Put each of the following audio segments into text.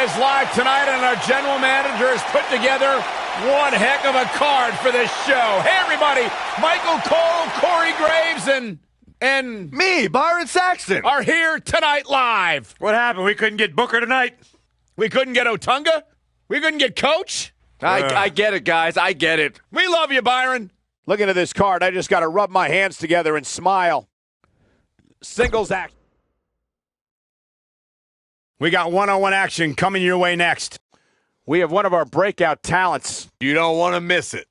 is live tonight, and our general manager has put together one heck of a card for this show. Hey, everybody, Michael Cole, Corey Graves, and me, Byron Saxton, are here tonight live. What happened? We couldn't get Booker tonight? We couldn't get Otunga? We couldn't get Coach? I get it, guys. I get it. We love you, Byron. Looking at this card, I just got to rub my hands together and smile. Singles action. We got one-on-one action coming your way next. We have one of our breakout talents. You don't want to miss it.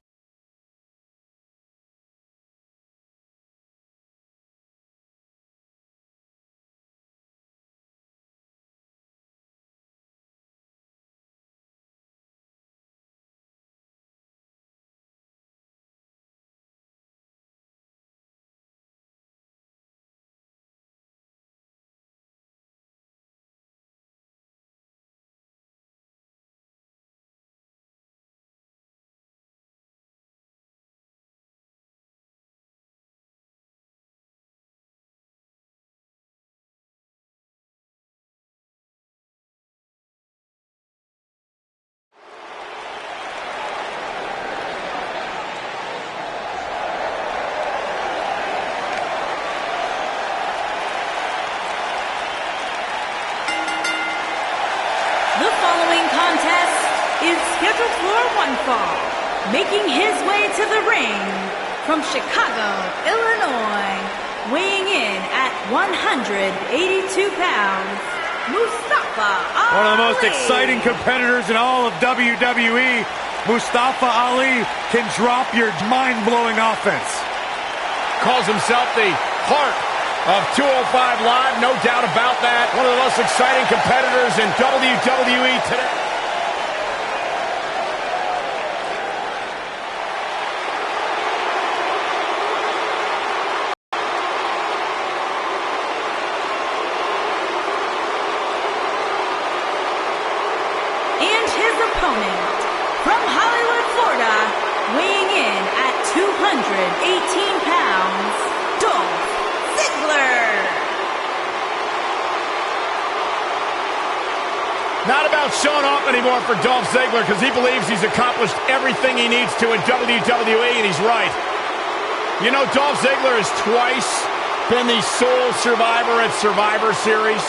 The following contest is scheduled for one fall. Making his way to the ring from Chicago, Illinois, weighing in at 182 pounds, Mustafa Ali. One of the most exciting competitors in all of WWE, Mustafa Ali can drop your mind-blowing offense. Calls himself the heart of 205 Live, no doubt about that. One of the most exciting competitors in WWE today. And his opponent from Hollywood, Florida, weighing in at 218 pounds, Dolph Ziggler. Not about showing off anymore for Dolph Ziggler because he believes he's accomplished everything he needs to in WWE, and he's right. You know, Dolph Ziggler has twice been the sole survivor at Survivor Series.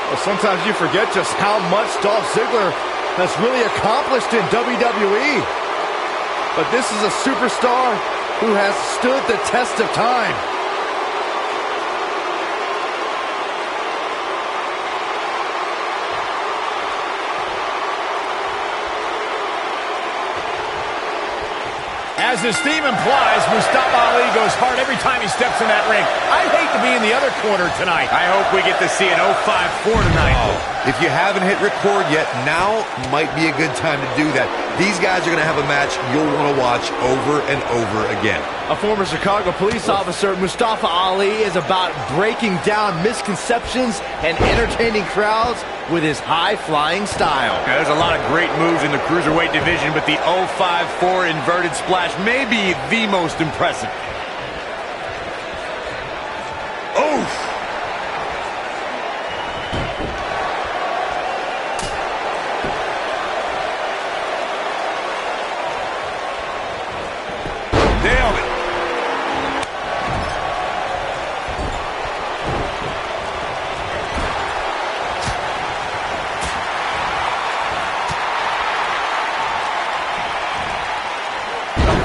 Well, sometimes you forget just how much Dolph Ziggler has really accomplished in WWE. But this is a superstar who has stood the test of time. As his theme implies, Mustafa Ali goes hard every time he steps in that ring. I'd hate to be in the other corner tonight. I hope we get to see an 054 tonight. If you haven't hit record yet, now might be a good time to do that. These guys are going to have a match you'll want to watch over and over again. A former Chicago police officer, Mustafa Ali, is about breaking down misconceptions and entertaining crowds with his high-flying style. Now, there's a lot of great moves in the cruiserweight division, but the 054 inverted splash may be the most impressive. Oof! Nailed it.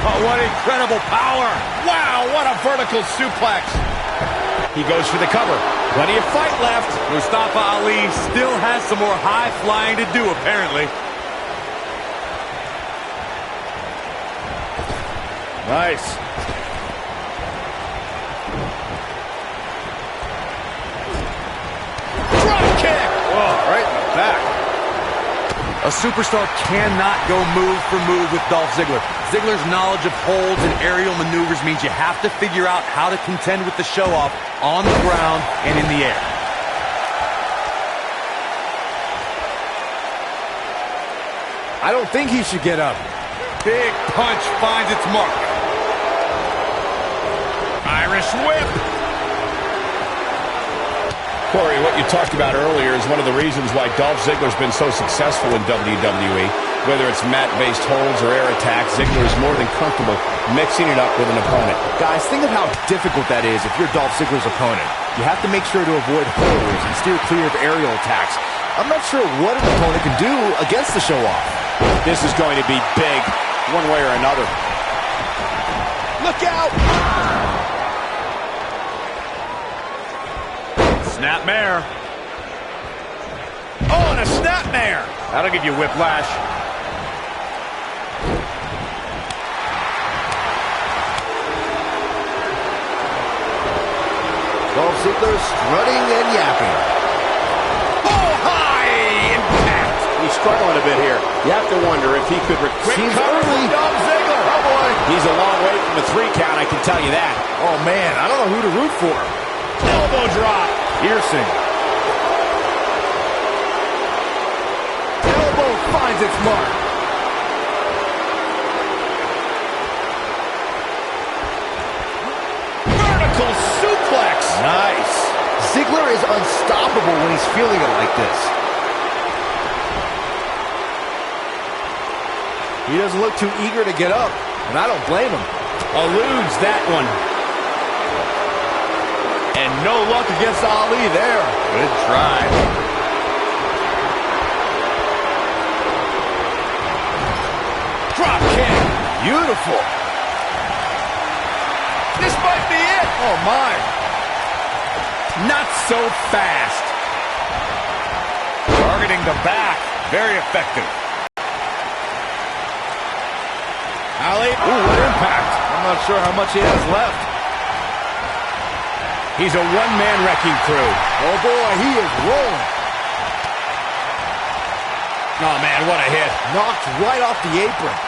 Oh, what incredible power. Wow, what a vertical suplex. He goes for the cover. Plenty of fight left. Mustafa Ali still has some more high flying to do, apparently. Nice. Drop kick. Whoa, right in the back. A superstar cannot go move for move with Dolph Ziggler. Ziggler's knowledge of holds and aerial maneuvers means you have to figure out how to contend with the show-off on the ground and in the air. I don't think he should get up. Big punch finds its mark. Irish whip. Corey, what you talked about earlier is one of the reasons why Dolph Ziggler's been so successful in WWE. Whether it's mat-based holds or air attacks, Ziggler is more than comfortable mixing it up with an opponent. Guys, think of how difficult that is if you're Dolph Ziggler's opponent. You have to make sure to avoid holds and steer clear of aerial attacks. I'm not sure what an opponent can do against the show-off. This is going to be big, one way or another. Look out! Snapmare. Oh, and a snapmare! That'll give you whiplash. Dolph Ziggler strutting and yapping. Oh, high impact! He's struggling a bit here. You have to wonder if he could Seems early. Dolph Ziggler. Oh, boy. He's a long way from a 3 count, I can tell you that. Oh, man, I don't know who to root for. Elbow drop. Piercing. Elbow finds its mark. Vertical suplex. Nice. Ziggler is unstoppable when he's feeling it like this. He doesn't look too eager to get up, and I don't blame him. Eludes that one. And no luck against Ali there. Good try. Drop kick. Beautiful. This might be it. Oh, my. Not so fast. Targeting the back. Very effective. Ali. Ooh, what impact. I'm not sure how much he has left. He's a one-man wrecking crew. Oh, boy, he is rolling. Oh, man, what a hit. Knocked right off the apron.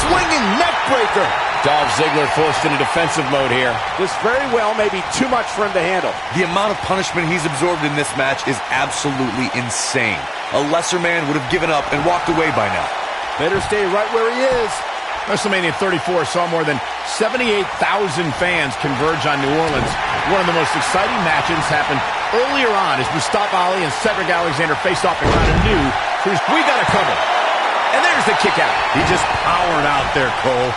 Swinging neck breaker. Dolph Ziggler forced into defensive mode here. This very well may be too much for him to handle. The amount of punishment he's absorbed in this match is absolutely insane. A lesser man would have given up and walked away by now. Better stay right where he is. WrestleMania 34 saw more than 78,000 fans converge on New Orleans. One of the most exciting matches happened earlier on as Mustafa Ali and Cedric Alexander faced off in kind of new. We got a cover. And there's the kick out. He just powered out there, Cole.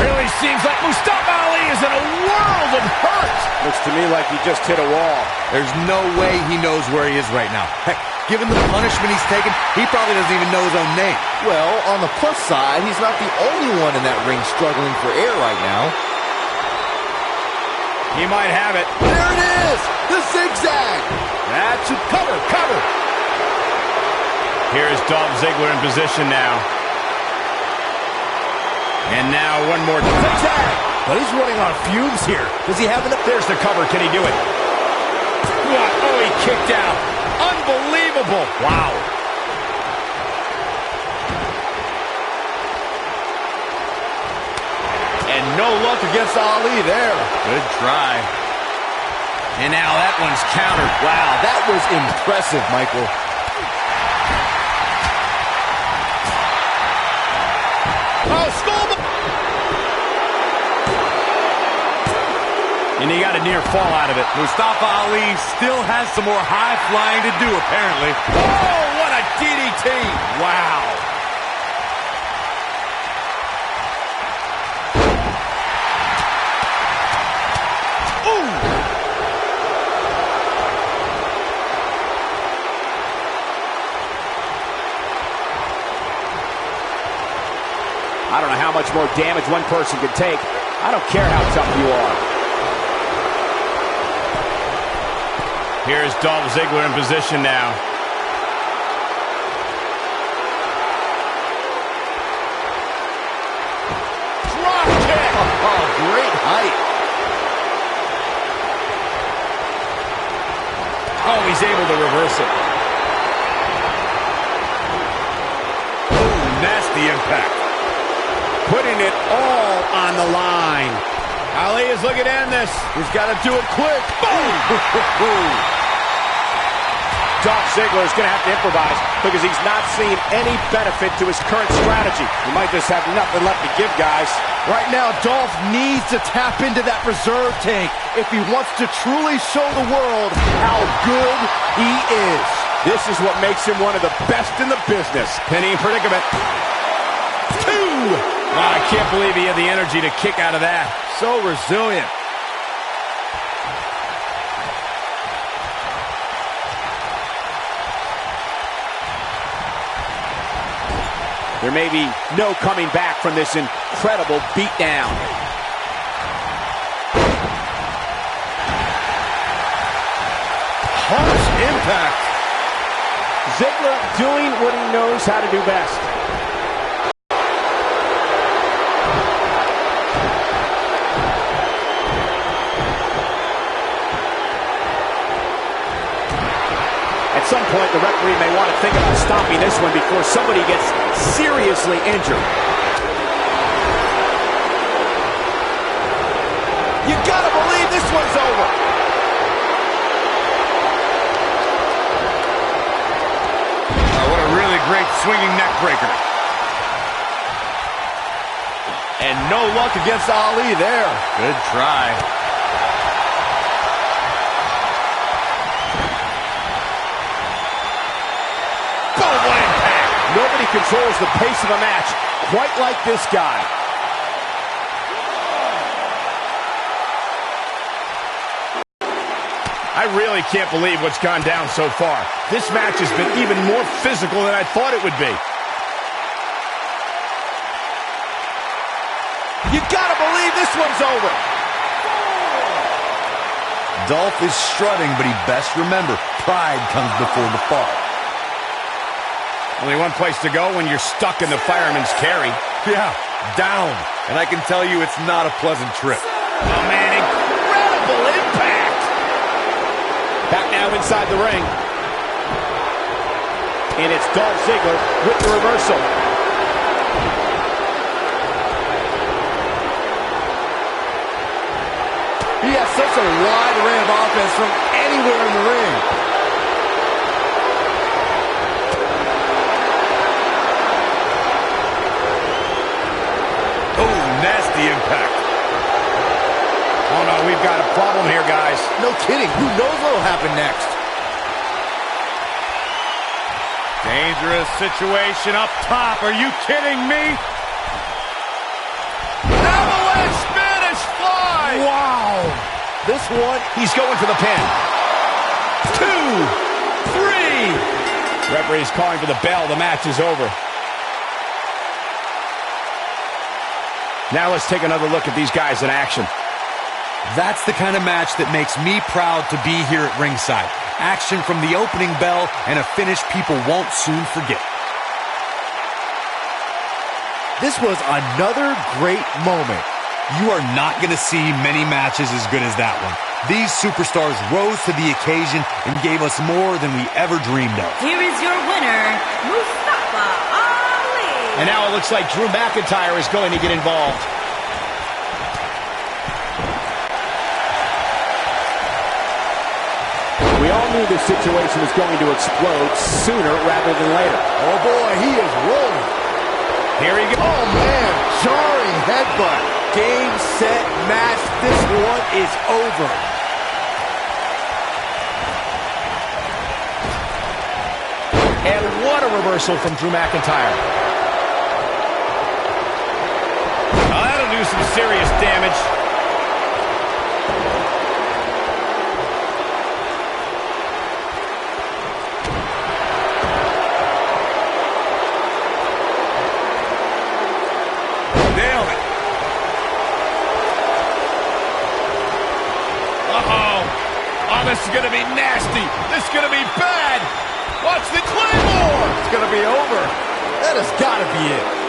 Really seems like Mustafa Ali is in a world of hurt. Looks to me like he just hit a wall. There's no way he knows where he is right now. Heck, given the punishment he's taken, he probably doesn't even know his own name. Well, on the plus side, he's not the only one in that ring struggling for air right now. He might have it. There it is! The zigzag! That should cover. Here's Dolph Ziggler in position now. And now one more zigzag. But he's running on fumes here. Does he have enough? There's the cover. Can he do it? What? Oh, he kicked out. Unbelievable. Wow. And no luck against Ali there. Good try. And now that one's countered. Wow, that was impressive, Michael. Oh, skull. And he got a near fall out of it. Mustafa Ali still has some more high flying to do, apparently. Oh, what a DDT. Wow. Ooh. I don't know how much more damage one person can take. I don't care how tough you are. Here's Dolph Ziggler in position now. Drop kick! Oh, great height. Oh, he's able to reverse it. Oh, nasty impact. Putting it all on the line. Ali is looking to end this. He's got to do it quick. Boom! Dolph Ziggler is going to have to improvise because he's not seeing any benefit to his current strategy. He might just have nothing left to give, guys. Right now, Dolph needs to tap into that reserve tank if he wants to truly show the world how good he is. This is what makes him one of the best in the business. Pinning predicament. 2! Wow, I can't believe he had the energy to kick out of that. So resilient. There may be no coming back from this incredible beatdown. Harsh impact. Ziggler doing what he knows how to do best. At some point, the referee may want to think about stopping this one before somebody gets seriously injured. You gotta believe this one's over. What a really great swinging neck breaker. And no luck against Ali there. Good try. Nobody controls the pace of a match quite like this guy. I really can't believe what's gone down so far. This match has been even more physical than I thought it would be. You gotta believe this one's over. Dolph is strutting, but he best remember, pride comes before the fall. Only one place to go when you're stuck in the fireman's carry. Yeah, down. And I can tell you it's not a pleasant trip. Oh, man, incredible impact. Back now inside the ring. And it's Dolph Ziggler with the reversal. He has such a wide array of offense from anywhere in the ring. Nasty impact. Oh, no, we've got a problem here, guys. No kidding. Who knows what will happen next? Dangerous situation up top. Are you kidding me? Avalanche Spanish fly. Wow. This one, He's going for the pin. 2, 3. Referee's calling for the bell. The match is over. Now let's take another look at these guys in action. That's the kind of match that makes me proud to be here at ringside. Action from the opening bell and a finish people won't soon forget. this was another great moment. You are not going to see many matches as good as that one. These superstars rose to the occasion and gave us more than we ever dreamed of. Here is your winner, Mustafa Ali. And now it looks like Drew McIntyre is going to get involved. We all knew this situation was going to explode sooner rather than later. Oh boy, he is rolling. Here he goes. Oh man, jarring headbutt. Game, set, match. This one is over. And what a reversal from Drew McIntyre. Oh, that'll do some serious damage. Nailed it. Uh-oh. Oh, this is going to be nasty. This is going to be bad. Watch the Claymore. It's going to be over. That has got to be it.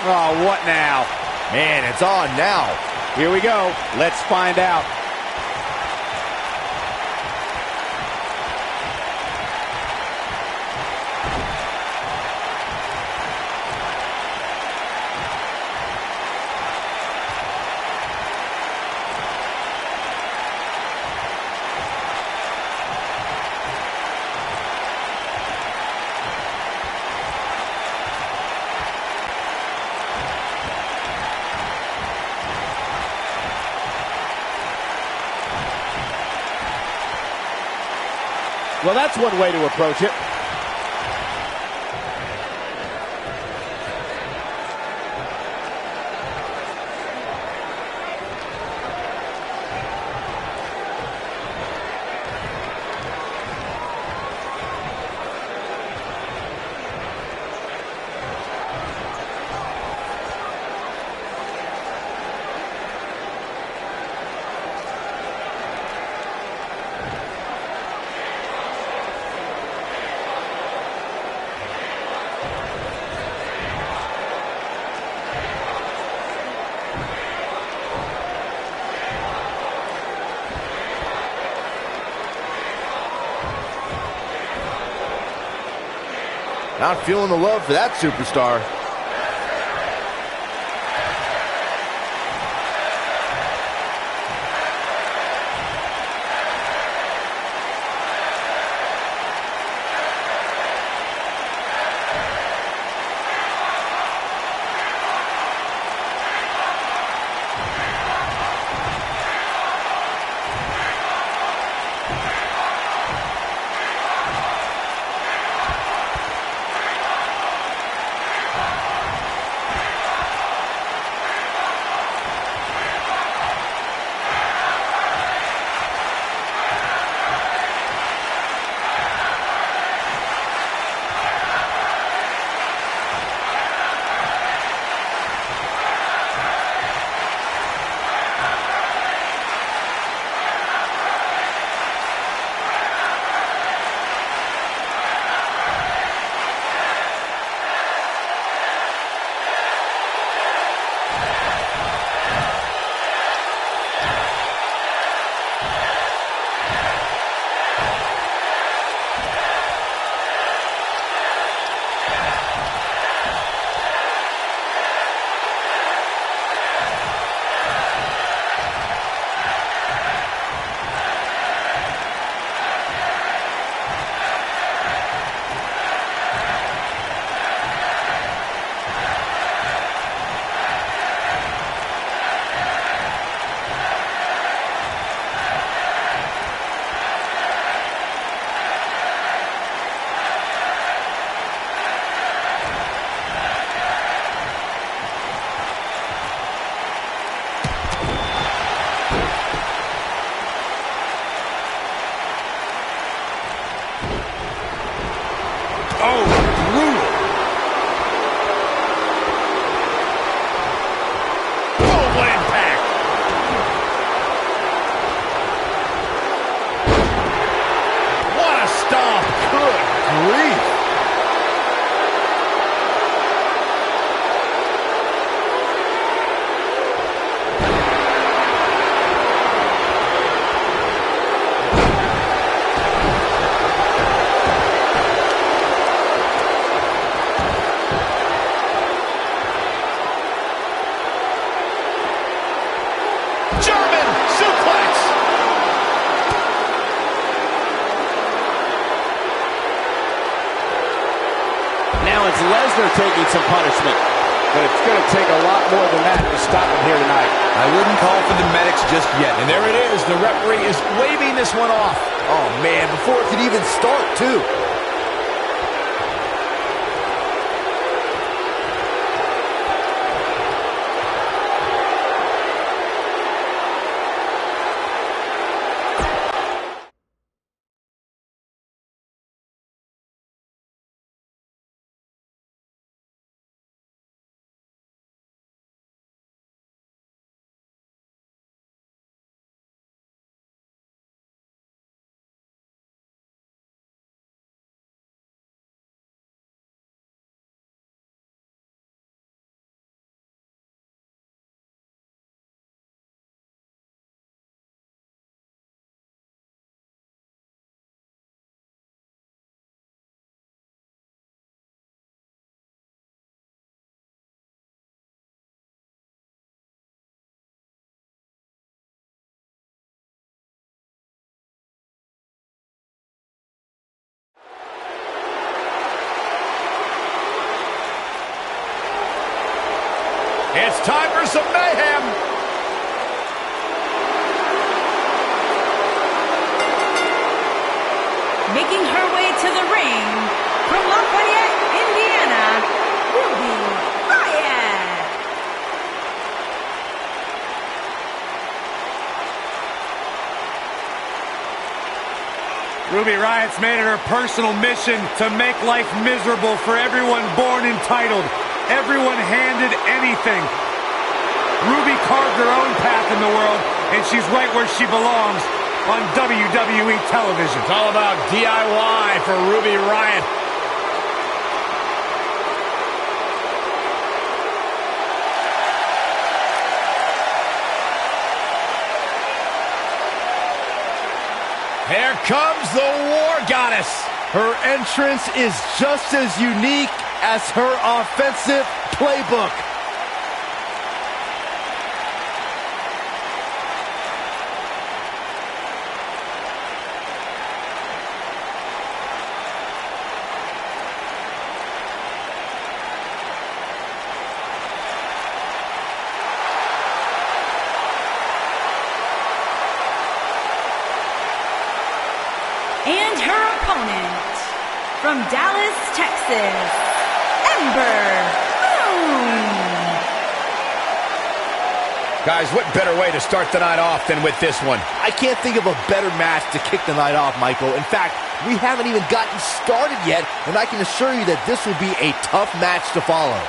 Oh, what now? Man, it's on now. Here we go. Let's find out. Well, that's one way to approach it. Not feeling the love for that superstar. Lesnar taking some punishment, but it's going to take a lot more than that to stop him here tonight. I wouldn't call for the medics just yet. And there it is. The referee is waving this one off. Oh, man, before it could even start, too. It's time for some mayhem. Making her way to the ring from Lafayette, Indiana, Ruby Riott. Ruby Riott's made it her personal mission to make life miserable for everyone born entitled, everyone handed anything. Ruby carved her own path in the world, and she's right where she belongs, on WWE television. It's all about DIY for Ruby Riott. Here comes the War Goddess. Her entrance is just as unique as her offensive playbook. And her opponent, from Dallas, Texas, Ember Moon. Guys, what better way to start the night off than with this one? I can't think of a better match to kick the night off, Michael. In fact, we haven't even gotten started yet, and I can assure you that this will be a tough match to follow.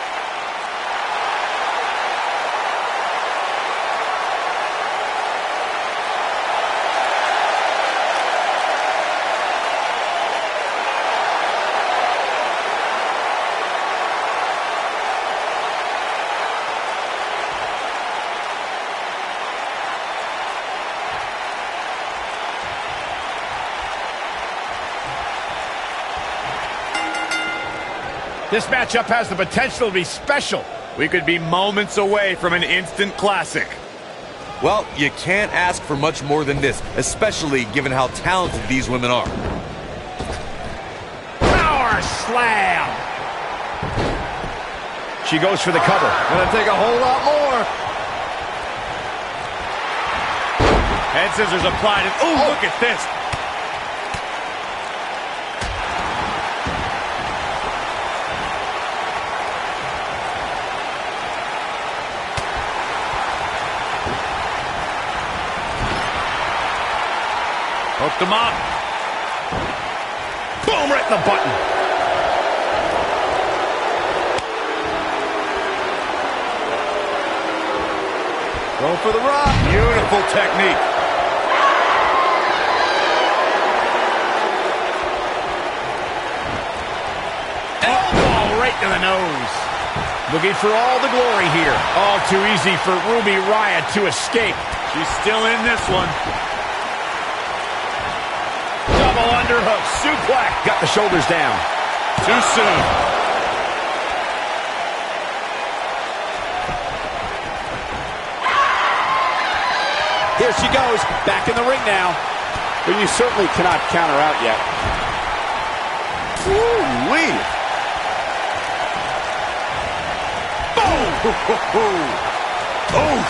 This matchup has the potential to be special. We could be moments away from an instant classic. Well, you can't ask for much more than this, especially given how talented these women are. Power slam. She goes for the cover. Gonna take a whole lot more. Head scissors applied, and ooh, look at this. Hooked him up. Boom, right in the button. Going for the rock. Beautiful technique. Elbow right to the nose. Looking for all the glory here. All too easy for Ruby Riott to escape. She's still in this one. Double underhook, suplex. Got the shoulders down. Too soon. Here she goes, back in the ring now. But you certainly cannot count her out yet. Woo-wee. Boom! Oof!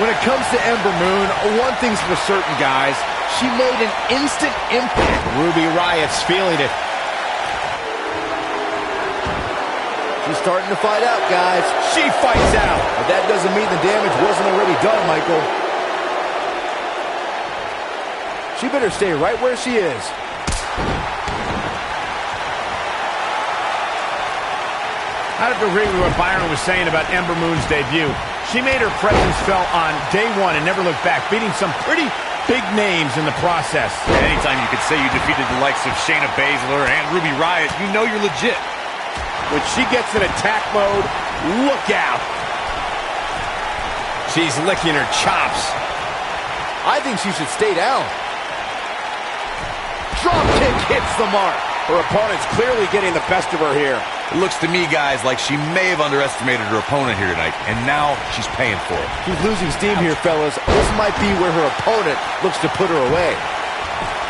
When it comes to Ember Moon, one thing's for certain, guys. She made an instant impact. Ruby Riott's feeling it. She's starting to fight out, guys. She fights out. But that doesn't mean the damage wasn't already done, Michael. She better stay right where she is. I have to agree with what Byron was saying about Ember Moon's debut. She made her presence felt on day one and never looked back, beating some pretty big names in the process. Anytime you could say you defeated the likes of Shayna Baszler and Ruby Riott, you know you're legit. When she gets in attack mode, look out. She's licking her chops. I think she should stay down. Drop kick hits the mark. Her opponent's clearly getting the best of her here. It looks to me, guys, like she may have underestimated her opponent here tonight, and now she's paying for it. She's losing steam here, fellas. This might be where her opponent looks to put her away.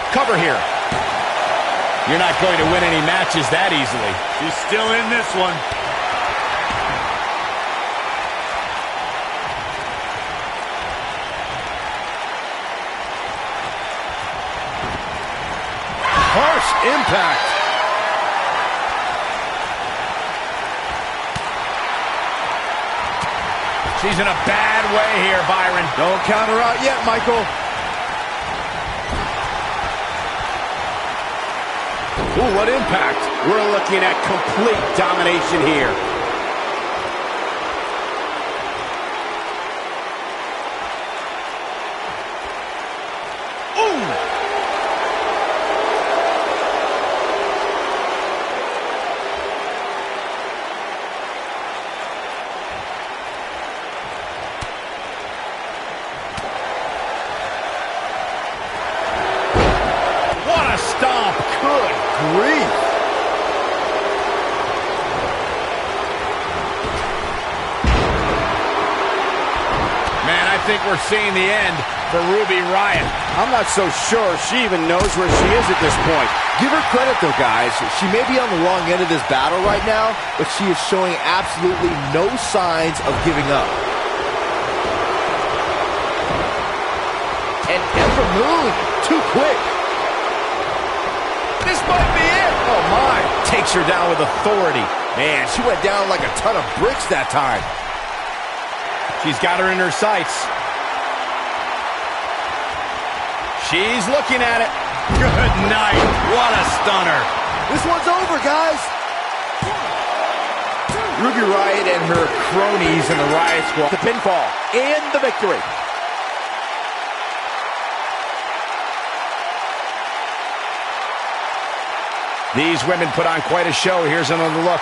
Cover here. You're not going to win any matches that easily. She's still in this one. impact. She's in a bad way here, Byron. Don't count her out yet, Michael. Ooh, what impact. We're looking at complete domination here. Stomp. Good grief. Man, I think we're seeing the end for Ruby Riott. I'm not so sure she even knows where she is at this point. Give her credit, though, guys. She may be on the wrong end of this battle right now, but she is showing absolutely no signs of giving up. And Ember Moon, too quick. This might be it. Oh, my. Takes her down with authority. Man, she went down like a ton of bricks that time. She's got her in her sights. She's looking at it. Good night. What a stunner. This one's over, guys. Ruby Riott and her cronies in the Riott Squad. The pinfall and the victory. These women put on quite a show. Here's another look.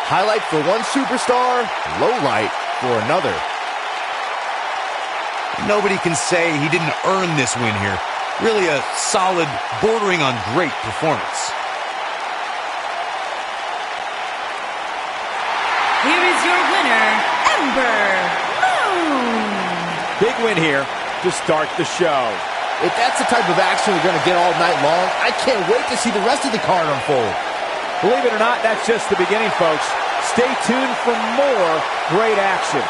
Highlight for one superstar, low light for another. Nobody can say he didn't earn this win here. Really a solid, bordering on great performance. Here is your winner, Ember Moon. Big win here to start the show. If that's the type of action we're going to get all night long, I can't wait to see the rest of the card unfold. Believe it or not, that's just the beginning, folks. Stay tuned for more great action.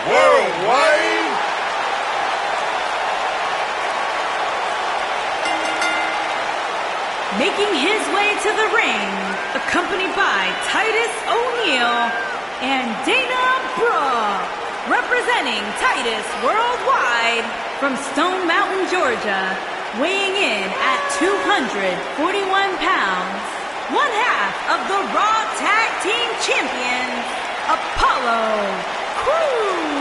Worldwide. Making his way to the ring, accompanied by Titus O'Neil and Dana Brooke, representing Titus Worldwide from Stone Mountain, Georgia, weighing in at 241 pounds, one half of the Raw Tag Team Champions, Apollo Crews.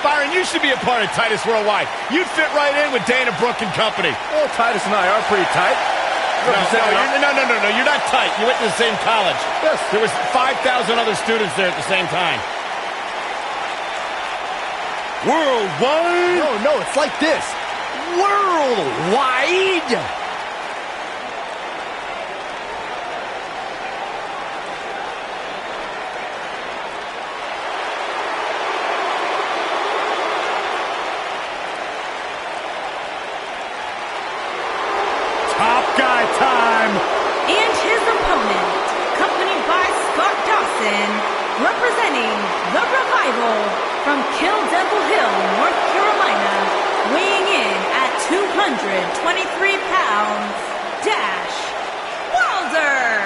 Byron, you should be a part of Titus Worldwide. You'd fit right in with Dana Brooke and company. Well, Titus and I are pretty tight. No, you're not tight. You went to the same college. Yes. There was 5,000 other students there at the same time. Worldwide? No, it's like this. Worldwide. 123 pounds, Dash Wilder.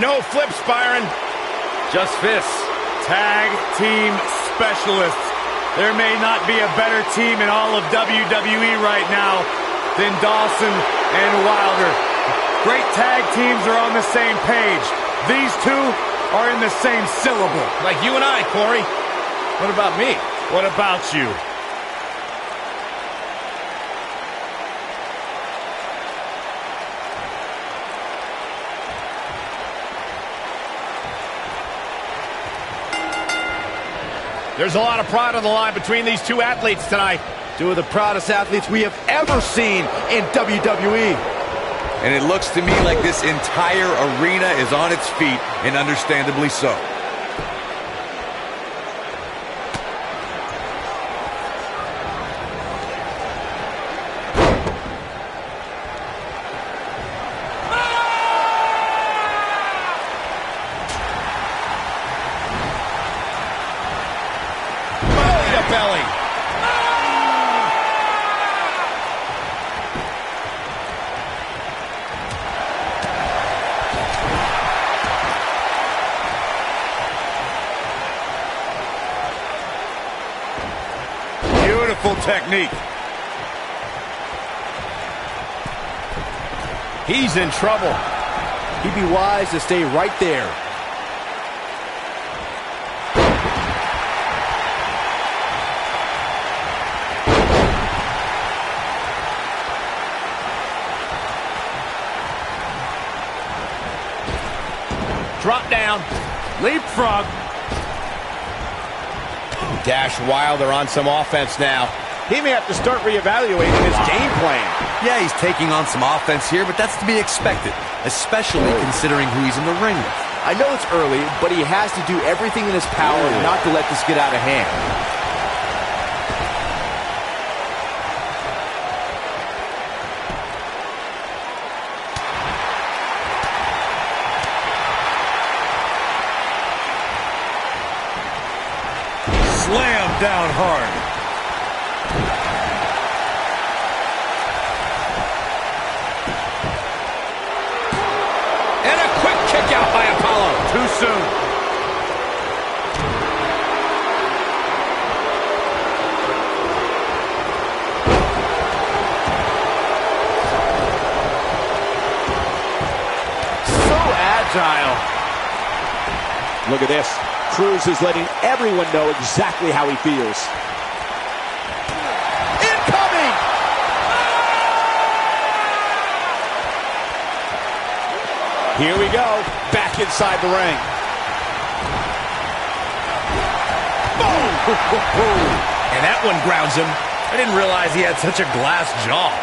No flips, Byron. Just fists. Tag team specialists. There may not be a better team in all of WWE right now than Dawson and Wilder. Great tag teams are on the same page. These two are in the same syllable. Like you and I, Corey. What about me? What about you? There's a lot of pride on the line between these two athletes tonight. Two of the proudest athletes we have ever seen in WWE. And it looks to me like this entire arena is on its feet, and understandably so. Belly. Beautiful technique. He's in trouble. He'd be wise to stay right there. Drop down. Leapfrog. Dash Wilder on some offense now. He may have to start reevaluating his game plan. Yeah, he's taking on some offense here, but that's to be expected, especially considering who he's in the ring with. I know it's early, but he has to do everything in his power not to let this get out of hand. Slam down hard. And a quick kick out by Apollo. Too soon. So agile. Look at this. Cruz is letting everyone know exactly how he feels. Incoming! Here we go. Back inside the ring. Boom! And that one grounds him. I didn't realize he had such a glass jaw.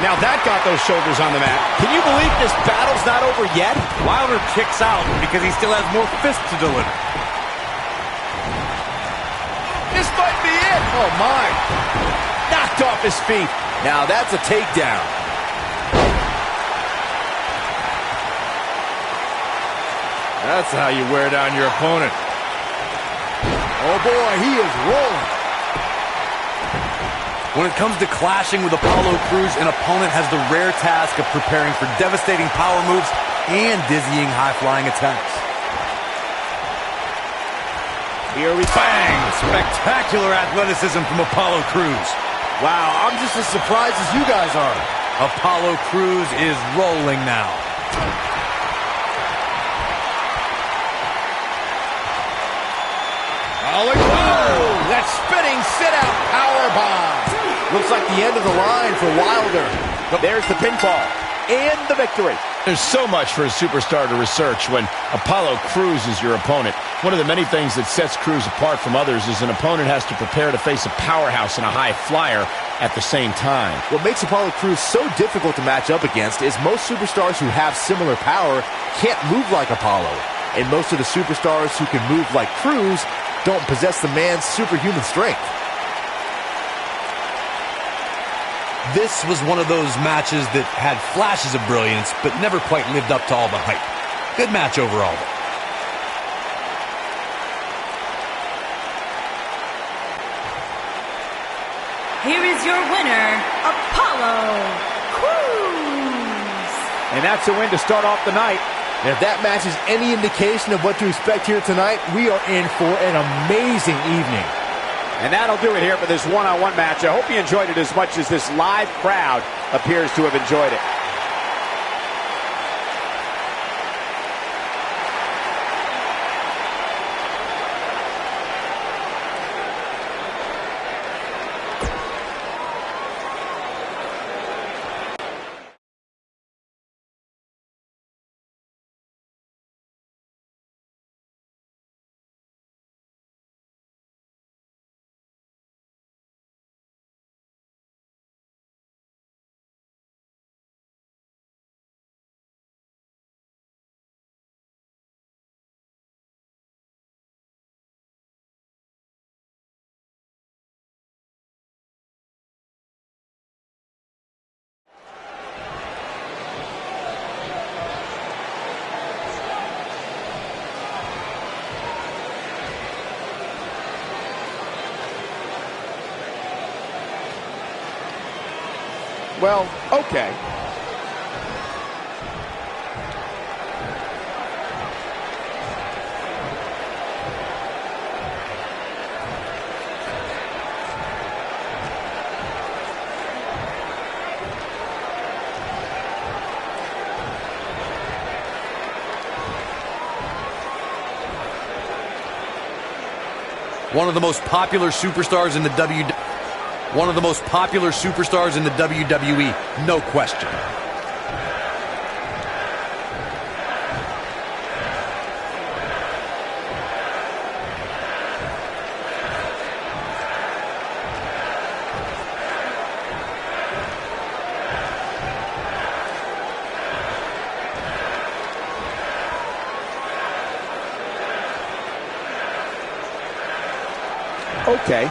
Now that got those shoulders on the mat. Can you believe this battle's not over yet? Wilder kicks out because he still has more fists to deliver. This might be it. Oh, my. Knocked off his feet. Now that's a takedown. That's how you wear down your opponent. Oh boy, he is rolling. When it comes to clashing with Apollo Crews, an opponent has the rare task of preparing for devastating power moves and dizzying high-flying attacks. Here we go. Bang! Spectacular athleticism from Apollo Crews. Wow, I'm just as surprised as you guys are. Apollo Crews is rolling now. Oh, that spinning sit-out powerbomb. Looks like the end of the line for Wilder. There's the pinfall and the victory. There's so much for a superstar to research when Apollo Crews is your opponent. One of the many things that sets Crews apart from others is an opponent has to prepare to face a powerhouse and a high flyer at the same time. What makes Apollo Crews so difficult to match up against is most superstars who have similar power can't move like Apollo. And most of the superstars who can move like Crews don't possess the man's superhuman strength. This was one of those matches that had flashes of brilliance, but never quite lived up to all the hype. Good match overall, though. here is your winner, Apollo Crews. And that's a win to start off the night. And if that match is any indication of what to expect here tonight, we are in for an amazing evening. And that'll do it here for this one-on-one match. I hope you enjoyed it as much as this live crowd appears to have enjoyed it. Well, okay. One of the most popular superstars in the WWE, no question. Okay.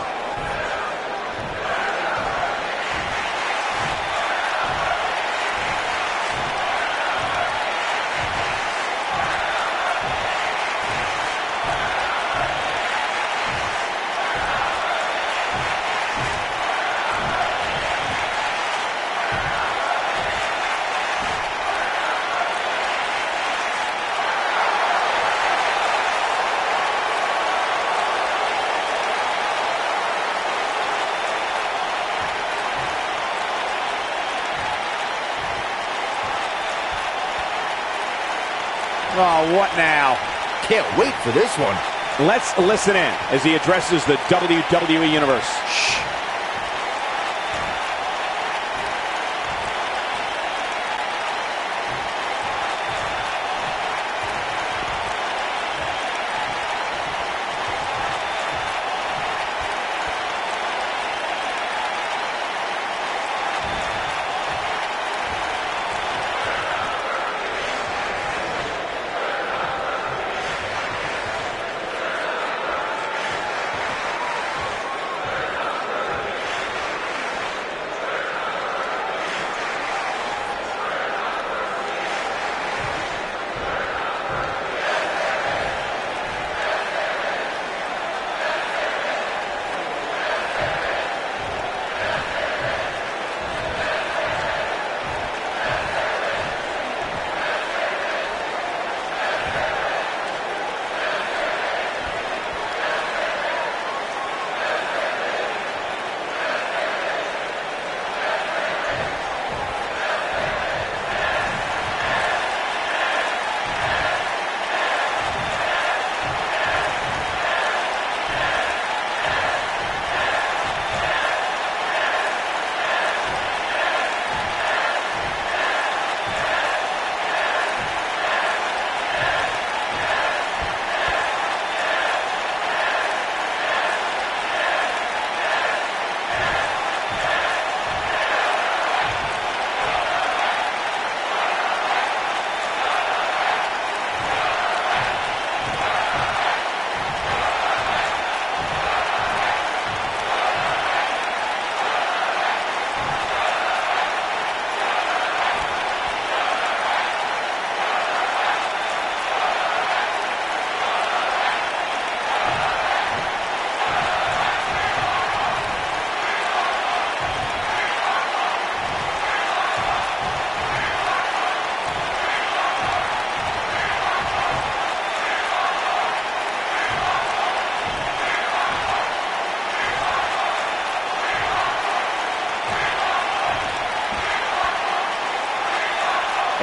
Oh, what now? Can't wait for this one. Let's listen in as he addresses the WWE Universe. Shh.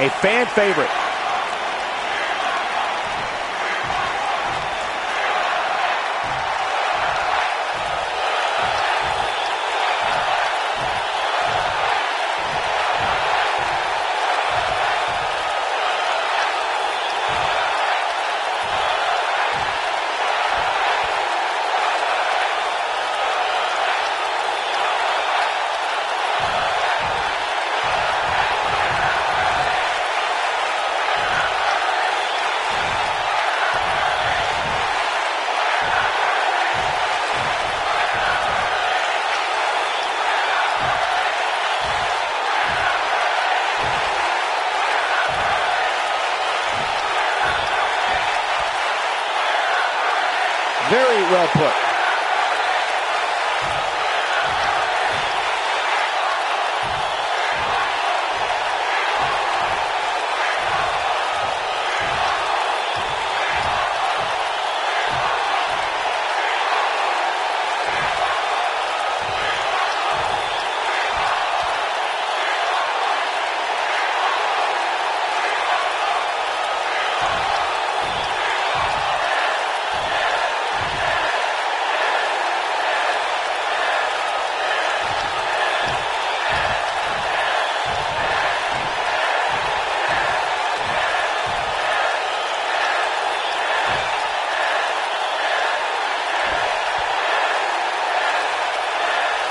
a fan favorite. Very well put.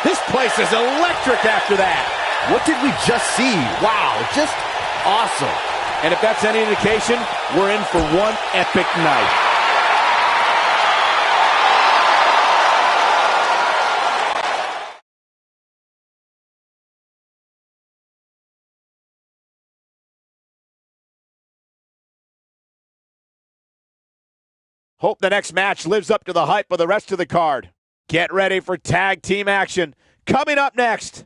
This place is electric after that. What did we just see? Wow, just awesome. And if that's any indication, we're in for one epic night. Hope the next match lives up to the hype of the rest of the card. Get ready for tag team action. Coming up next.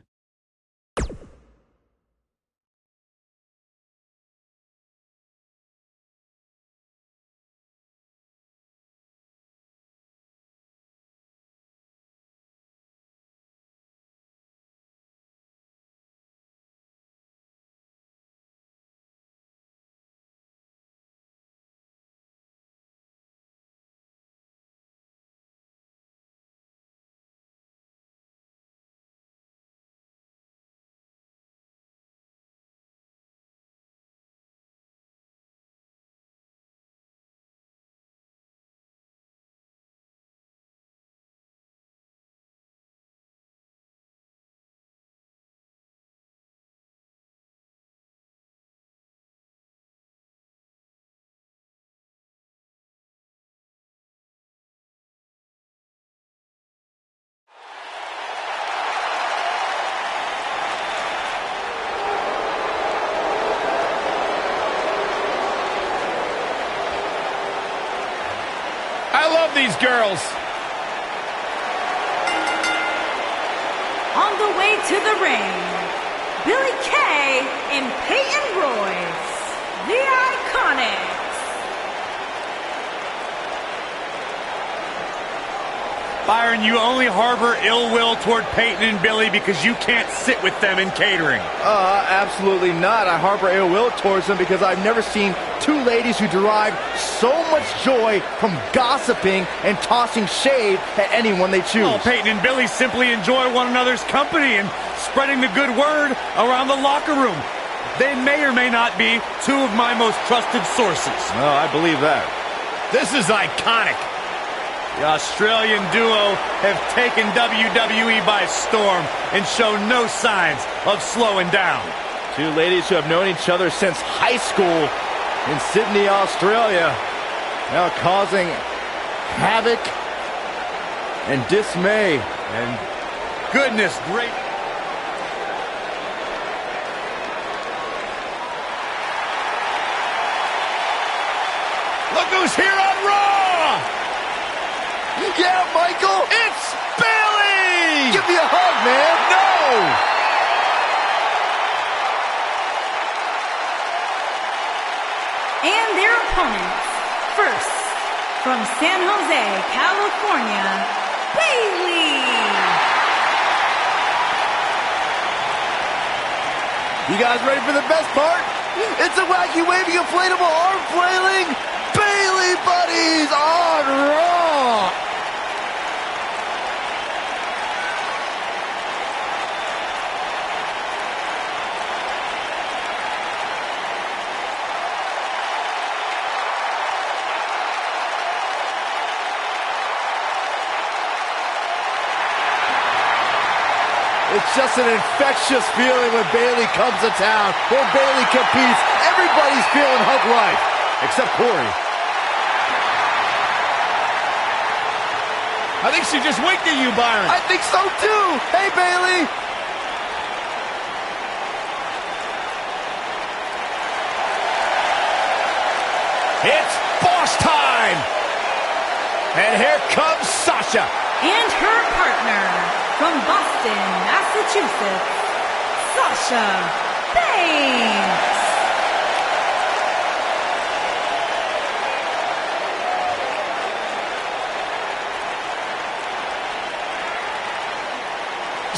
I love these girls. On the way to the ring, Billy Kay and Peyton Royce, the Iconics. Byron, you only harbor ill will toward Peyton and Billy because you can't sit with them in catering. Absolutely not. I harbor ill will towards them because I've never seen two ladies who derive so much joy from gossiping and tossing shade at anyone they choose. Oh, Peyton and Billy simply enjoy one another's company and spreading the good word around the locker room. They may or may not be two of my most trusted sources. Oh, I believe that. This is iconic. The Australian duo have taken WWE by storm and show no signs of slowing down. Two ladies who have known each other since high school in Sydney, Australia, now causing havoc and dismay. And goodness great. Look who's here on Raw! Yeah, Michael! It's Billy! Give me a hug, man! No! And their opponents. First, from San Jose, California, Bailey. You guys ready for the best part? It's a wacky waving inflatable arm flailing. Bayley buddies on Raw. It's just an infectious feeling when Bayley comes to town. When Bayley competes, everybody's feeling hug life. Except Corey. I think she just winked at you, Byron. I think so too. Hey, Bayley. It's boss time. And here comes Sasha. And her partner from Boston, Massachusetts, Sasha Banks.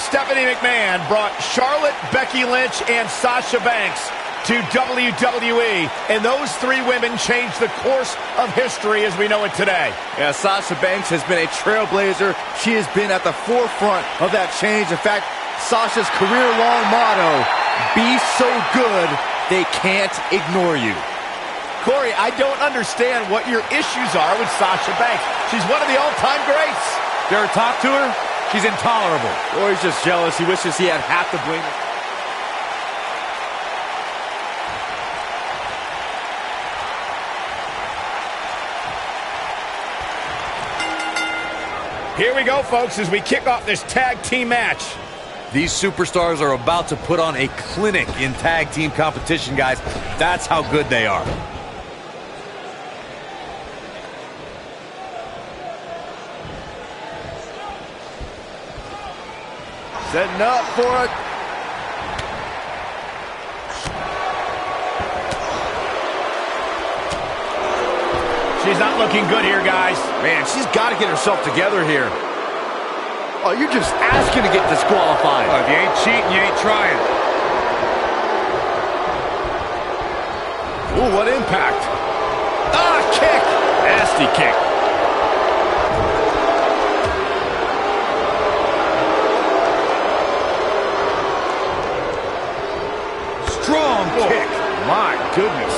Stephanie McMahon brought Charlotte, Becky Lynch, and Sasha Banks to WWE, and those three women changed the course of history as we know it today. Yeah, Sasha Banks has been a trailblazer. She has been at the forefront of that change. In fact, Sasha's career-long motto, be so good, they can't ignore you. Corey, I don't understand what your issues are with Sasha Banks. She's one of the all-time greats. You ever talk to her? She's intolerable. Corey's just jealous. He wishes he had half the bling. Here we go, folks, as we kick off this tag team match. These superstars are about to put on a clinic in tag team competition, guys. That's how good they are. Setting up for it. She's not looking good here, guys. Man, she's got to get herself together here. Oh, you're just asking to get disqualified. If you ain't cheating, you ain't trying. Ooh, what impact. Ah, kick. Nasty kick. Strong kick. My goodness.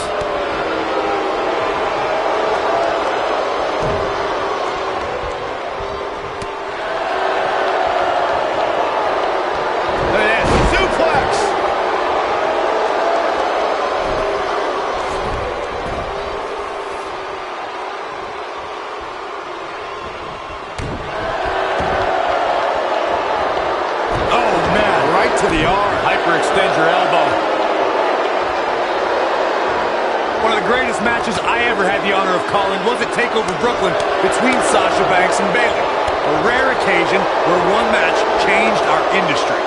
Look at this. Suplex. Oh, man. Right to the arm. Hyperextend your elbow. One of the greatest matches I ever had the honor of calling was at TakeOver Brooklyn between Sasha Banks and Bayley. A rare occasion where one match changed our industry.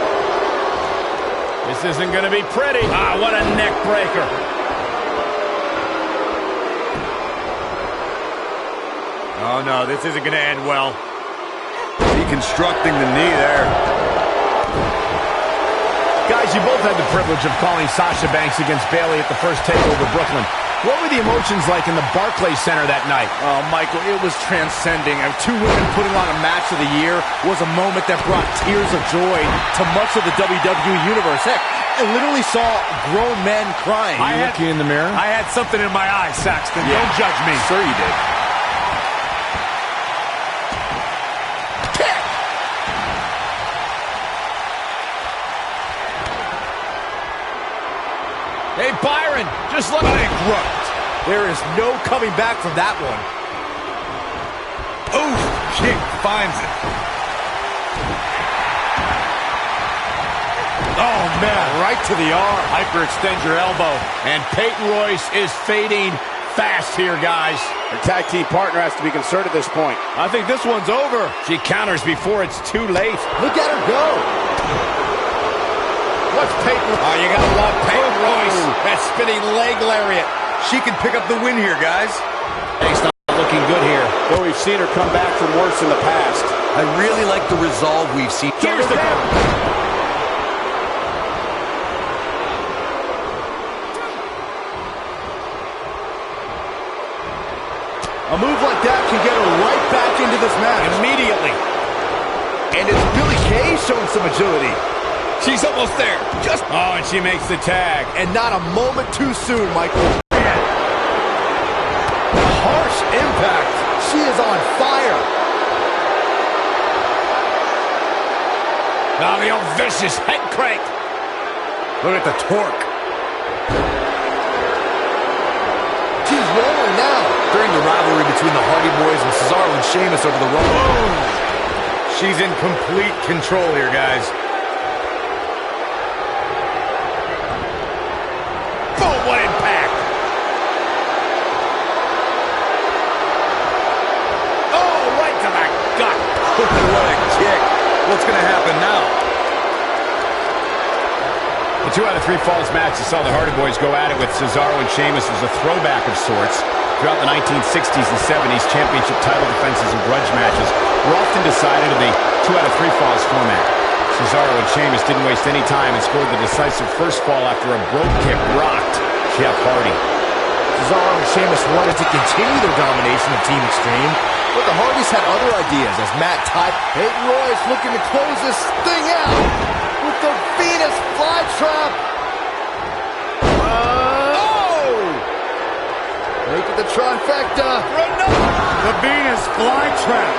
This isn't going to be pretty. Ah, what a neck breaker. Oh, no, this isn't going to end well. Deconstructing the knee there. Guys, you both had the privilege of calling Sasha Banks against Bayley at the first TakeOver Brooklyn. What were the emotions like in the Barclays Center that night? Oh, Michael, it was transcending. Two women putting on a match of the year was a moment that brought tears of joy to much of the WWE Universe. Heck, I literally saw grown men crying. Looking in the mirror? I had something in my eye, Saxton. Yeah. Don't judge me. Sure you did. Hey, Byron, just look at it. Grunt. There is no coming back from that one. Ooh, kick finds it. Oh, man. Right to the arm. Hyperextend your elbow. And Peyton Royce is fading fast here, guys. Her tag team partner has to be concerned at this point. I think this one's over. She counters before it's too late. Look at her go. What's Peyton? Oh, you gotta love Peyton Royce. That spinning leg lariat. She can pick up the win here, guys. She's not looking good here. Though we've seen her come back from worse in the past. I really like the resolve we've seen. Here's the that can get her right back into this match. Immediately. And it's Billie Kay showing some agility. She's almost there. Oh, and she makes the tag. And not a moment too soon, Michael. Harsh impact. She is on fire. Now the old vicious head crank. Look at the torque. She's rolling now. During the rivalry between the Hardy Boys and Cesaro and Sheamus over the Rumble. She's in complete control here, guys. Boom, what impact. Oh, right to the gut. What a kick. What's going to happen now? The 2 out of 3 Falls match that saw the Hardy Boys go at it with Cesaro and Sheamus was a throwback of sorts. Throughout the 1960s and 70s, championship title defenses and grudge matches were often decided in the 2 out of 3 Falls format. Cesaro and Sheamus didn't waste any time and scored the decisive first fall after a brogue kick rocked Jeff Hardy. Cesaro and Sheamus wanted to continue their domination of Team Extreme, but the Hardys had other ideas as Matt typed, Peyton Royce looking to close this thing out with the Venus flytrap. Make it the trifecta. The Venus flytrap.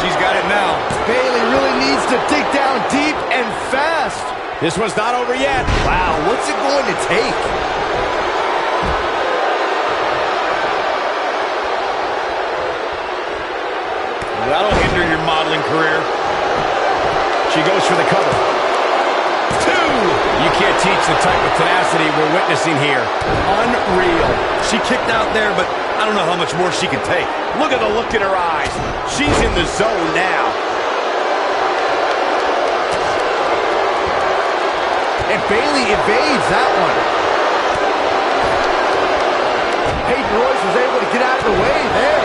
She's got it now. Bayley really needs to dig down deep and fast. This one's not over yet. Wow, what's it going to take? That'll hinder your modeling career. She goes for the cover. 2! You can't teach the type of tenacity we're witnessing here. Unreal. She kicked out there, but I don't know how much more she can take. Look at the look in her eyes. She's in the zone now. And Bayley evades that one. Peyton Royce was able to get out of the way there.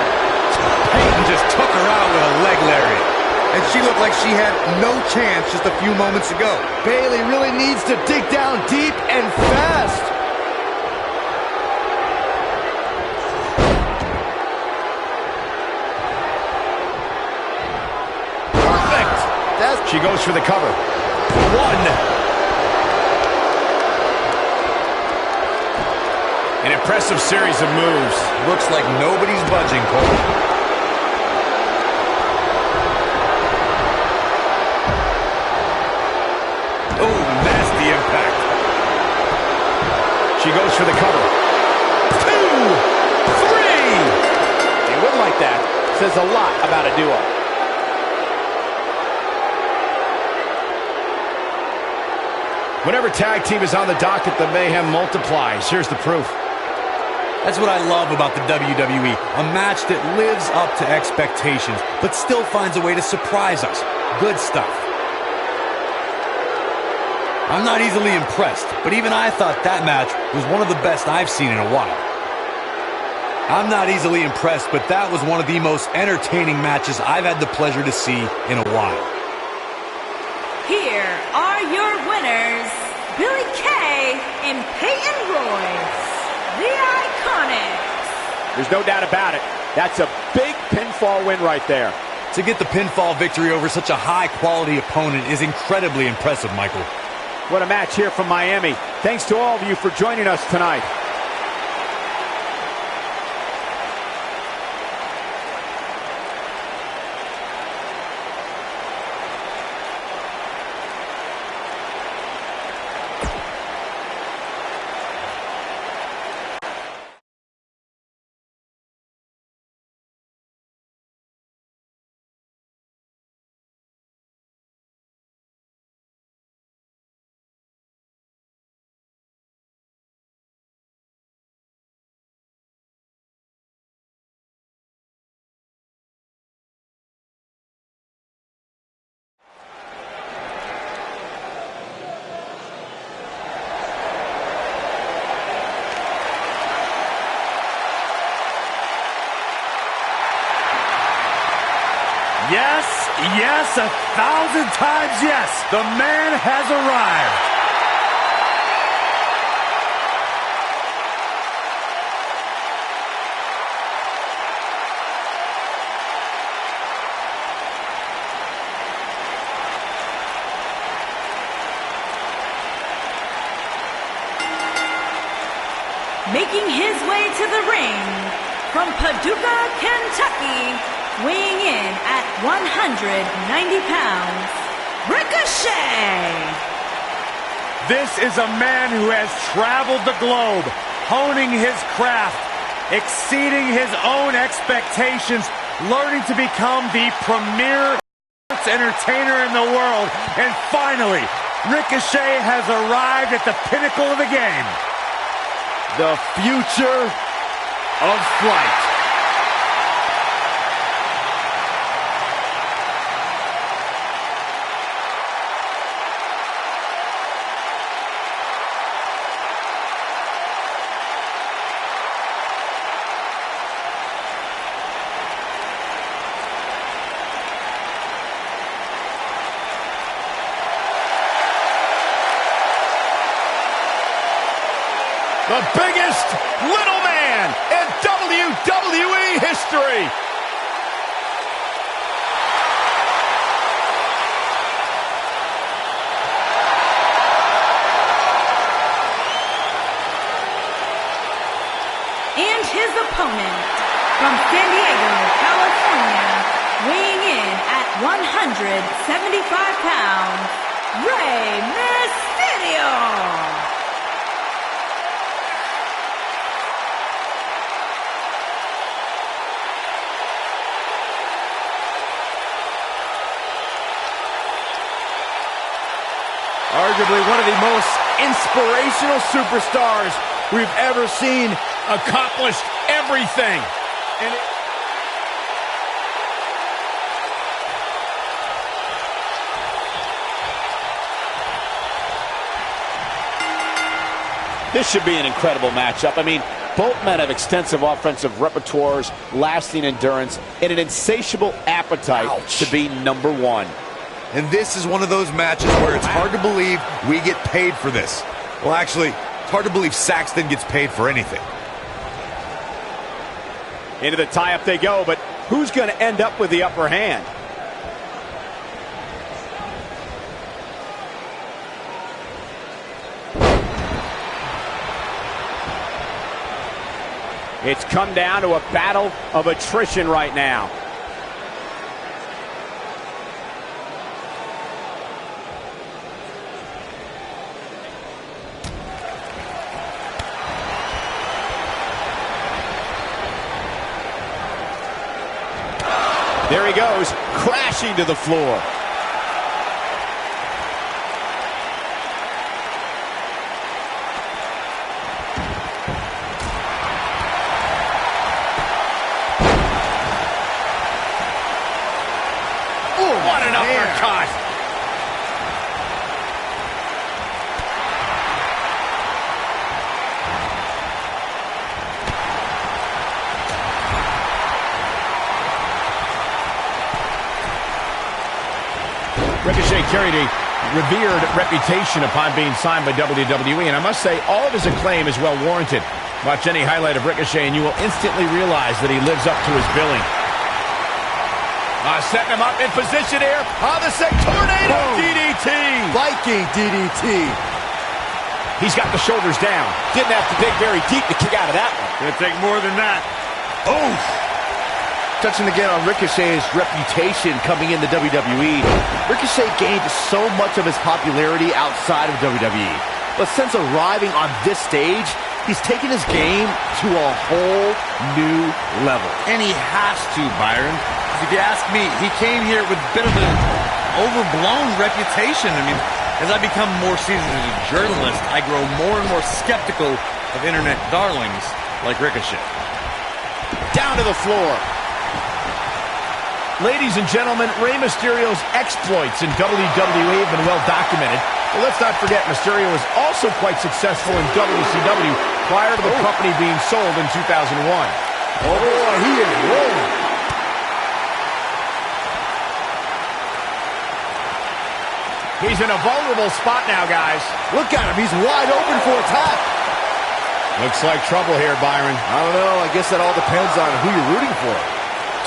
Peyton just took her out with a leg lariat. And she looked like she had no chance just a few moments ago. Bayley really needs to dig down deep and fast. Perfect. She goes for the cover. 1. An impressive series of moves. Looks like nobody's budging, Cole. Oh, nasty impact. She goes for the cover. 2, 3. A win like that says a lot about a duo. Whenever tag team is on the docket, the mayhem multiplies. Here's the proof. That's what I love about the WWE. A match that lives up to expectations, but still finds a way to surprise us. Good stuff. I'm not easily impressed, but even I thought that match was one of the best I've seen in a while. I'm not easily impressed, but that was one of the most entertaining matches I've had the pleasure to see in a while. Here are your winners, Billie Kay and Peyton Royce, the Iconics. There's no doubt about it. That's a big pinfall win right there. To get the pinfall victory over such a high-quality opponent is incredibly impressive, Michael. What a match here from Miami. Thanks to all of you for joining us tonight. Yes, yes, 1,000 times yes. The man has arrived. making his way to the ring from Paducah, Kentucky, weighing in at 190 pounds, Ricochet. This is a man who has traveled the globe, honing his craft, exceeding his own expectations, learning to become the premier entertainer in the world, and finally, Ricochet has arrived at the pinnacle of the game. The future of flight. The biggest little man in WWE history. And his opponent from San Diego, California, weighing in at 175 pounds, Rey Mysterio. Arguably one of the most inspirational superstars we've ever seen. Accomplished everything. This should be an incredible matchup. I mean, both men have extensive offensive repertoires, lasting endurance, and an insatiable appetite to be number one. And this is one of those matches where it's hard to believe we get paid for this. Well, actually, it's hard to believe Saxton gets paid for anything. Into the tie-up they go, but who's going to end up with the upper hand? It's come down to a battle of attrition right now. There he goes, crashing to the floor. Ooh, what an uppercut! Ricochet carried a revered reputation upon being signed by WWE, and I must say, all of his acclaim is well warranted. Watch any highlight of Ricochet, and you will instantly realize that he lives up to his billing. Setting him up in position here on the Tornado DDT. Viking DDT. He's got the shoulders down. Didn't have to dig very deep to kick out of that one. Gonna take more than that. Oh! Touching again on Ricochet's reputation coming into WWE. Ricochet gained so much of his popularity outside of WWE. But since arriving on this stage, he's taken his game to a whole new level. And he has to, Byron. If you ask me, he came here with a bit of an overblown reputation. I mean, as I become more seasoned as a journalist, I grow more and more skeptical of internet darlings like Ricochet. Down to the floor. Ladies and gentlemen, Rey Mysterio's exploits in WWE have been well documented. But let's not forget, Mysterio was also quite successful in WCW prior to the company being sold in 2001. Oh boy, he is rolling. He's in a vulnerable spot now, guys. Look at him, he's wide open for attack. Looks like trouble here, Byron. I don't know, I guess that all depends on who you're rooting for.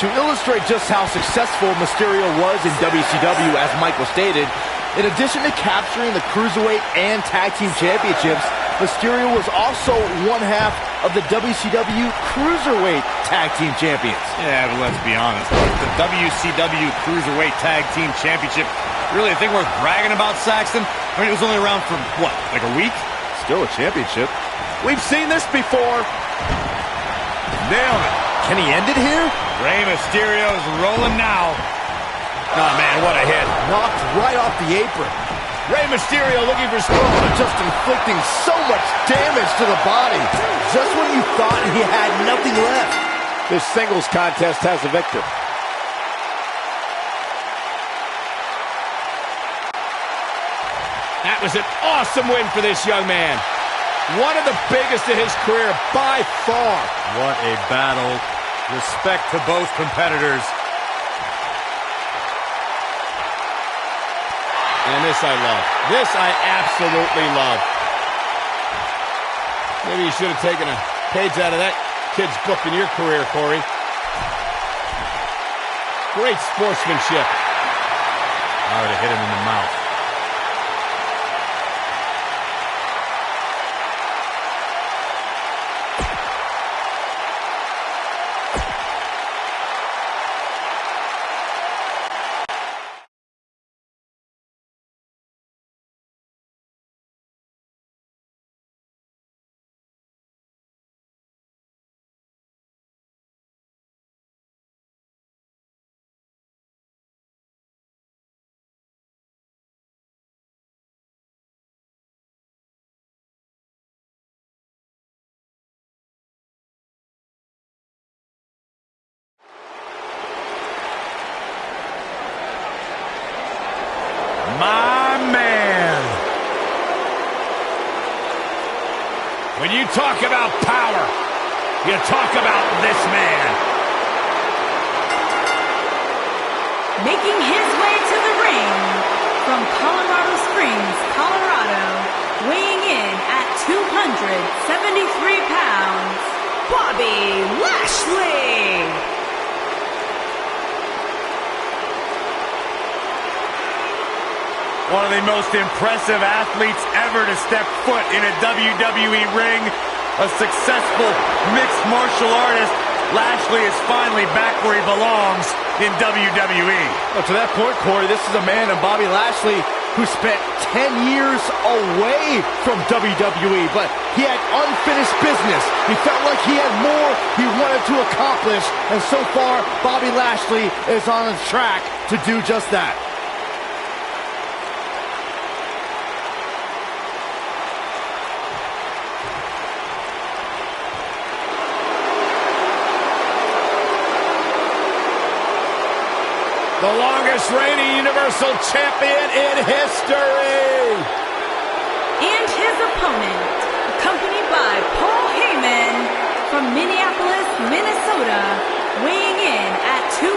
To illustrate just how successful Mysterio was in WCW, as Michael stated, in addition to capturing the Cruiserweight and Tag Team Championships, Mysterio was also one half of the WCW Cruiserweight Tag Team Champions. Yeah, but let's be honest. The WCW Cruiserweight Tag Team Championship, really a thing worth bragging about, Saxton? I mean, it was only around for, what, like a week? Still a championship. We've seen this before. Nailed it. Can he end it here? Rey Mysterio's rolling now. Oh, man, what a hit. Knocked right off the apron. Rey Mysterio looking for score. Just inflicting so much damage to the body. Just when you thought he had nothing left. This singles contest has a victor. That was an awesome win for this young man. One of the biggest of his career by far. What a battle. Respect to both competitors. And this I love. This I absolutely love. Maybe you should have taken a page out of that kid's book in your career, Corey. Great sportsmanship. I would have hit him in the mouth. My man. When you talk about power, you talk about this man. Making his way to the ring from Colorado Springs, Colorado, weighing in at 273 pounds, Bobby Lashley. One of the most impressive athletes ever to step foot in a WWE ring. A successful mixed martial artist. Lashley is finally back where he belongs in WWE. Well, to that point, Corey, this is a man in Bobby Lashley who spent 10 years away from WWE, but he had unfinished business. He felt like he had more he wanted to accomplish, and so far, Bobby Lashley is on his track to do just that. The longest reigning Universal Champion in history. And his opponent, accompanied by Paul Heyman from Minneapolis, Minnesota, weighing in at 295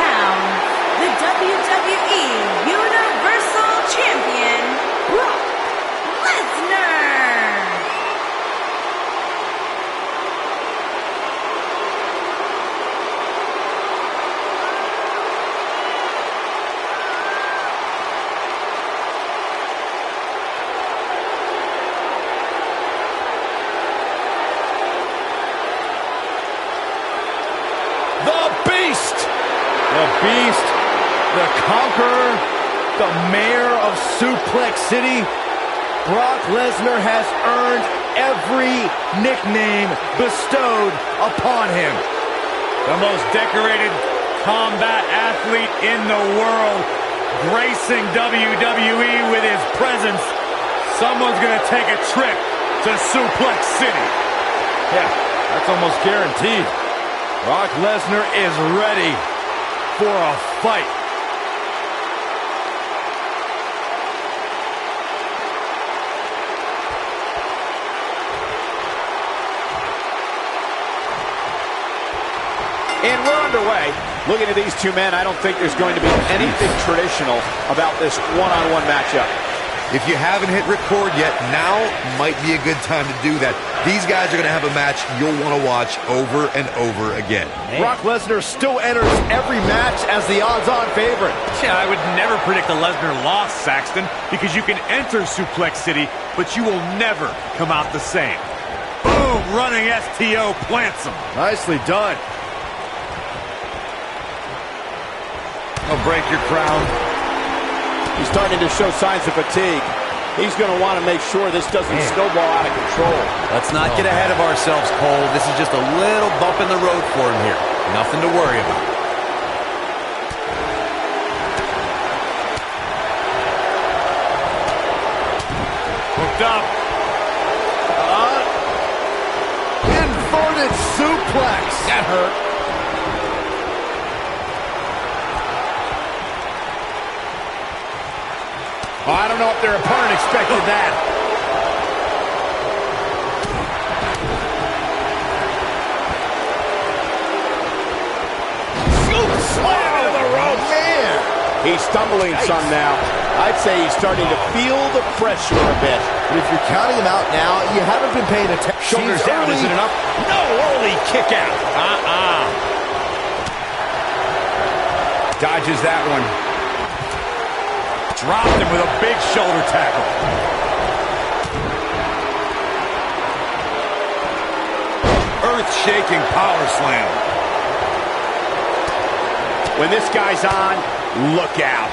pounds, the WWE Universal Champion, Brock Lesnar. The Beast, the Conqueror, the Mayor of Suplex City, Brock Lesnar has earned every nickname bestowed upon him. The most decorated combat athlete in the world, gracing WWE with his presence. Someone's going to take a trip to Suplex City. Yeah, that's almost guaranteed. Brock Lesnar is ready for a fight. And we're underway. Looking at these two men, I don't think there's going to be anything traditional about this one-on-one matchup. If you haven't hit record yet, now might be a good time to do that. These guys are going to have a match you'll want to watch over and over again. Brock Lesnar still enters every match as the odds-on favorite. Yeah, I would never predict a Lesnar loss, Saxton, because you can enter Suplex City, but you will never come out the same. Boom! Running STO plants him. Nicely done. I'll break your crown. He's starting to show signs of fatigue. He's going to want to make sure this doesn't snowball out of control. Let's not get ahead of ourselves, Cole. This is just a little bump in the road for him here. Nothing to worry about. Hooked up. Inverted suplex. That hurt. Oh, I don't know if their opponent expected that. Slam into the ropes. Man. He's stumbling some now. I'd say he's starting to feel the pressure a bit. But if you're counting him out now, you haven't been paying attention. Shoulders down, isn't enough? No, early kick out. Dodges that one. Dropped him with a big shoulder tackle. Earth-shaking power slam. When this guy's on, look out.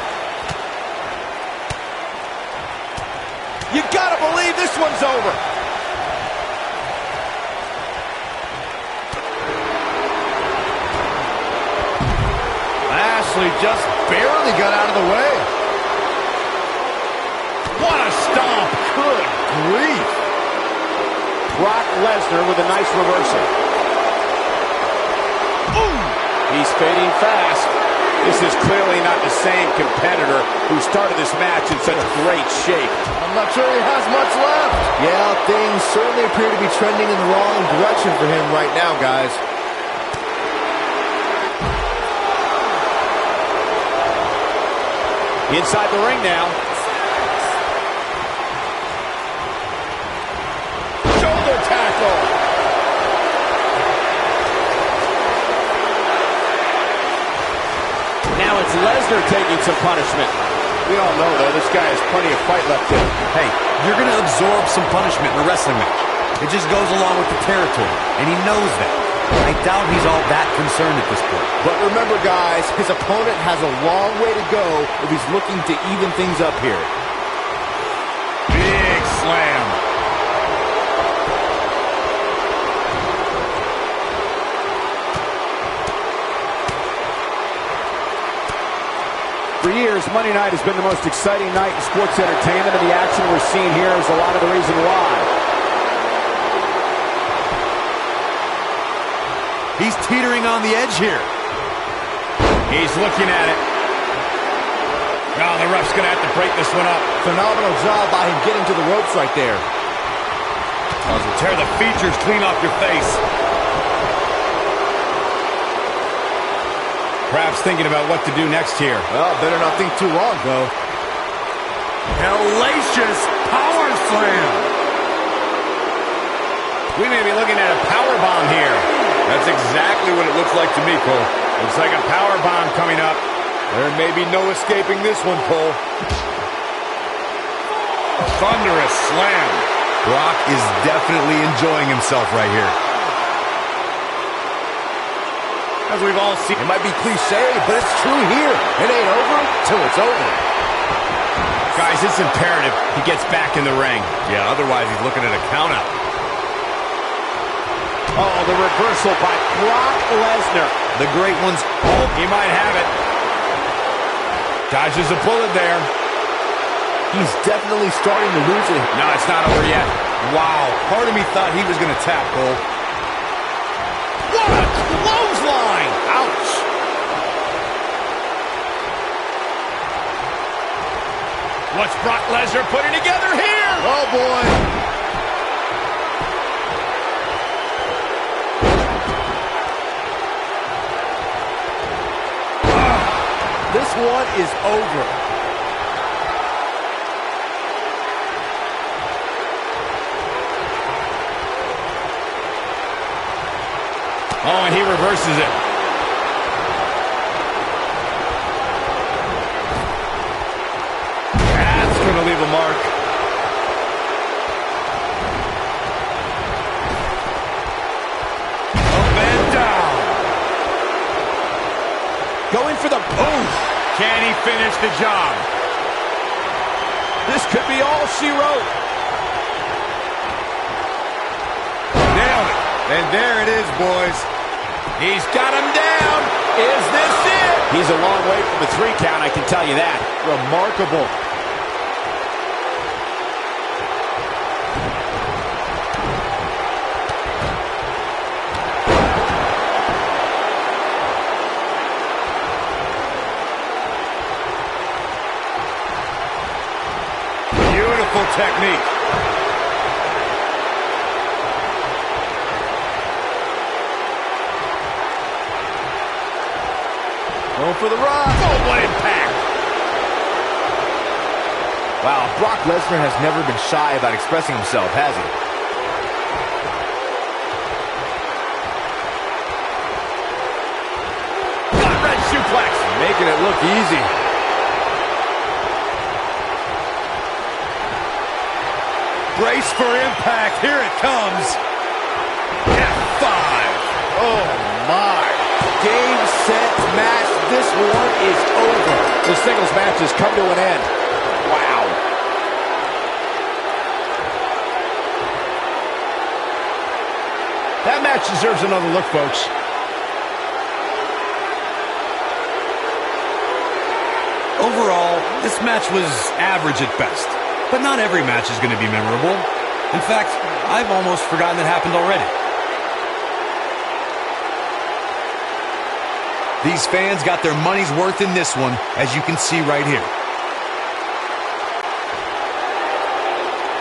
You gotta believe this one's over. Lashley just barely got out of the way. What a stomp. Good grief. Brock Lesnar with a nice reversal. Ooh. He's fading fast. This is clearly not the same competitor who started this match in such great shape. I'm not sure he has much left. Yeah, things certainly appear to be trending in the wrong direction for him right now, guys. Inside the ring now. Shoulder tackle. Now it's Lesnar taking some punishment. We all know, though, this guy has plenty of fight left in him. Hey, you're going to absorb some punishment in a wrestling match. It just goes along with the territory, and he knows that. I doubt he's all that concerned at this point. But remember, guys, his opponent has a long way to go if he's looking to even things up here. Big slam. For years, Monday night has been the most exciting night in sports entertainment, and the action we're seeing here is a lot of the reason why. He's teetering on the edge here. He's looking at it. Oh, the ref's going to have to break this one up. Phenomenal job by him getting to the ropes right there. Tear the features clean off your face. Perhaps thinking about what to do next here. Well, better not think too long, though. Hellacious power slam. We may be looking at a power bomb here. That's exactly what it looks like to me, Cole. Looks like a power bomb coming up. There may be no escaping this one, Cole. Thunderous slam. Brock is definitely enjoying himself right here. As we've all seen. It might be cliche, but it's true here. It ain't over till it's over. Guys, it's imperative he gets back in the ring. Yeah, otherwise he's looking at a countout. Oh, the reversal by Brock Lesnar. The great ones. Oh, he might have it. Dodges a bullet there. He's definitely starting to lose it. No, it's not over yet. Wow, part of me thought he was going to tap, Cole. What a clothesline! Ouch! What's Brock Lesnar putting together here? Oh, boy. This one is over. Oh, and he reverses it. That's going to leave a mark. Up and down. Going for the boom. Can he finish the job? This could be all she wrote. Nailed it. And there it is, boys. He's got him down. Is this it? He's a long way from a 3 count, I can tell you that. Remarkable. Beautiful technique. Going for the rock. Oh, what impact. Wow, Brock Lesnar has never been shy about expressing himself, has he? Gut wrench suplex. Making it look easy. Brace for impact. Here it comes. F5. Oh, my. Game, set, match. This one is over. The singles match has come to an end. Wow. That match deserves another look, folks. Overall, this match was average at best. But not every match is going to be memorable. In fact, I've almost forgotten it happened already. These fans got their money's worth in this one, as you can see right here.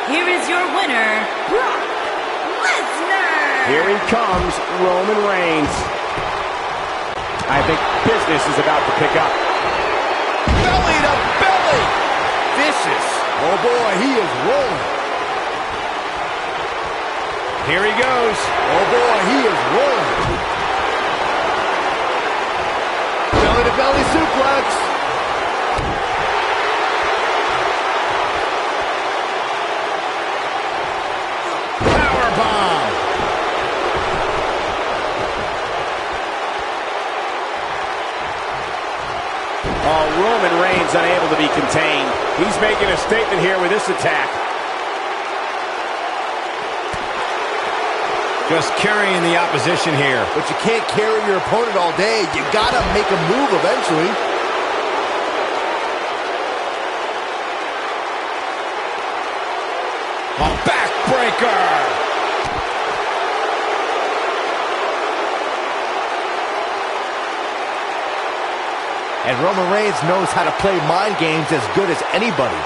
Here is your winner, Brock Lesnar. Here he comes, Roman Reigns. I think business is about to pick up. Belly to belly. Vicious. Oh, boy, he is rolling. Here he goes. Oh, boy, he is rolling. Belly-to-belly suplex. Powerbomb. Oh, Roman Reigns unable to be contained. He's making a statement here with this attack. Just carrying the opposition here. But you can't carry your opponent all day. You gotta make a move eventually. A backbreaker. And Roman Reigns knows how to play mind games as good as anybody.